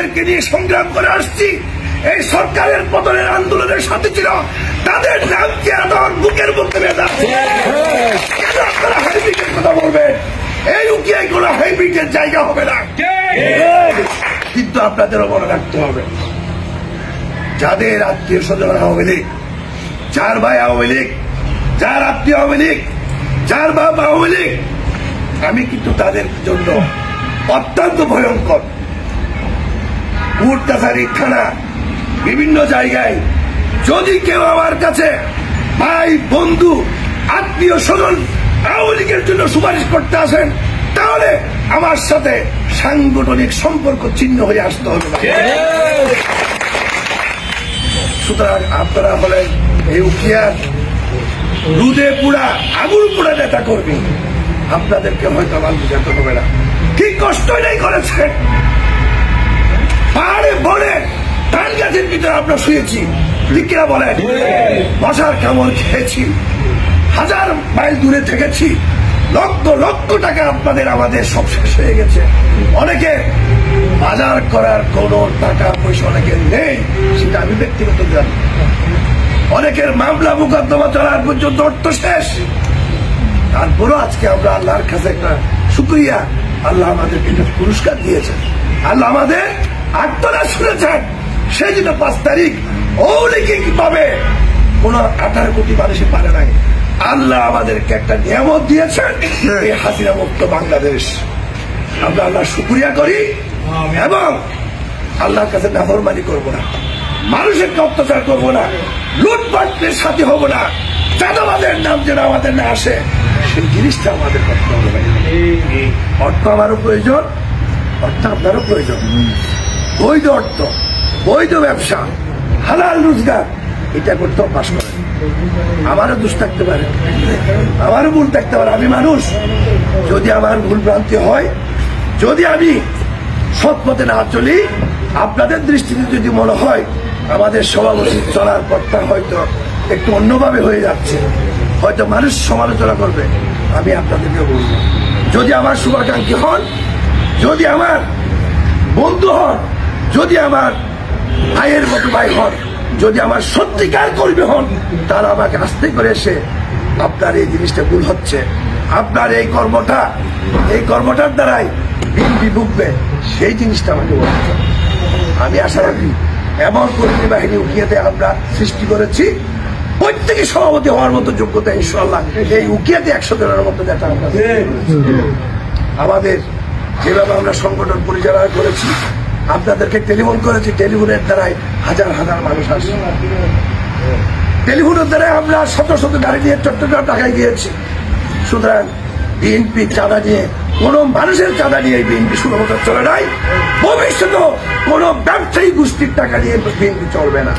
যাদেরকে নিয়ে সংগ্রাম করে আসছি, এই সরকারের পতনের আন্দোলনের সাথে ছিল, তাদের নাম কি আমার বুকের মধ্যে বেদা। কেন আপনারা হাইব্রিডের কথা বলবেন? এই উকিয়ায় কোন হাইব্রিডের জায়গা হবে না। কিন্তু আপনাদেরও মনে রাখতে হবে, যাদের আত্মীয় স্বজন আওয়ামী লীগ, যার ভাই আওয়ামী লীগ, যার আত্মীয় আওয়ামী লীগ, যার বাপ আওয়ামী লীগ, আমি কিন্তু তাদের জন্য অত্যন্ত ভয়ঙ্কর। কোর্ট কাছারি থানা বিভিন্ন জায়গায় যদি কেউ আমার কাছে ভাই বন্ধু আত্মীয় স্বজন আওয়ামী লীগের জন্য সুপারিশ করতে আসেন, তাহলে আমার সাথে সাংগঠনিক সম্পর্ক চিহ্ন হয়ে আসতে হবে না। সুতরাং আপনারা হলেন এই উকিয়ার রুদে পুরা আগুন পুরা নেতা কর্মী, আপনাদেরকে হয়তো আমার বুঝাতে হবে না কি কষ্ট নেই করেছেন। পাহাড়ে বনে ধান গাছের ভিতরে আমরা শুয়েছি, ঠিক কিনা বলেন? মশার কামড় খেয়েছি, হাজার মাইল দূরে থেকেছি, লক্ষ লক্ষ টাকা আপনাদের আমাদের সব শেষ হয়ে গেছে। অনেকে বাজার করার কোন টাকা পয়সা অনেকের নেই, সেটা আমি ব্যক্তিগত জানি। অনেকের মামলা মোকদ্দমা চলার পর্যন্ত অর্থ শেষ। তারপরও আজকে আমরা আল্লাহর কাছে একটা শুকরিয়া, আল্লাহ আমাদেরকে একটা পুরস্কার দিয়েছেন, আল্লাহ আমাদের আত্মনা শুনেছেন। সেই জন্য 5 তারিখ অলিখিক ভাবে কোন 18 কোটি মানুষে পারে নাই। আল্লাহ আমাদেরকে একটা নিয়ামত দিয়েছেন, এই হাসিনা মুক্ত বাংলাদেশ। আমরা আল্লাহ শুকরিয়া করি এবং আল্লাহর কাছে নাফরমানি করবো না, মানুষের অত্যাচার করবো না, লুটপাটের সাথে হবো না, চাঁদাবাদের নাম যেন আমাদের না আসে, সেই জিনিসটা আমাদের করতে হবে। অর্থ আমারও প্রয়োজন, অর্থ আপনারও প্রয়োজন। বৈধ অর্থ, বৈধ ব্যবসা, হালাল রোজগার, এটা করতে অভ্যাস করেন। আমারও দোষ থাকতে পারে, আমারও ভুল থাকতে পারে, আমি মানুষ। যদি আমার ভুল ভ্রান্তি হয়, যদি আমি সৎ পথে না চলি, আপনাদের দৃষ্টিতে যদি মনে হয় আমাদের সভাপতি চলার পথটা হয়তো একটু অন্যভাবে হয়ে যাচ্ছে, হয়তো মানুষ সমালোচনা করবে, আমি আপনাদেরকে বলব, যদি আমার শুভাকাঙ্ক্ষী হন, যদি আমার বন্ধু হন, যদি আমার ভাইয়ের মতো ভাই হন, যদি আমার সত্যিকার কর্মী হন, তারা আমাকে আস্তে করে এসে আপনার এই জিনিসটা ভুল হচ্ছে, আপনার এই কর্মটার দ্বারাই বিএনপি ভুগবে, সেই জিনিসটা আমাকে বলতে। আমি আশা রাখি এমন কর্মী বাহিনী উকিয়াতে আমরা সৃষ্টি করেছি, প্রত্যেকে সভাপতি হওয়ার মতো যোগ্যতা ইনশাআল্লাহ এই উকিয়াতে 100 জনের মতো যেটা আমরা আমাদের যেভাবে আমরা সংগঠন পরিচালনা করেছি, আপনাদেরকে টেলিফোন করেছি, টেলিফোনের দ্বারাই হাজার হাজার মানুষ আসে। টেলিফোনের দ্বারাই আমরা শত শত গাড়ি নিয়ে চট্টগ্রাম ঢাকায় গিয়েছি। সুতরাং বিএনপি চাঁদা নিয়ে, কোন মানুষের চাঁদা নিয়ে বিএনপি শুধুমাত্র চলে নাই, ভবিষ্যতে কোন ব্যবসায়ী গোষ্ঠীর টাকা নিয়ে বিএনপি চলবে না।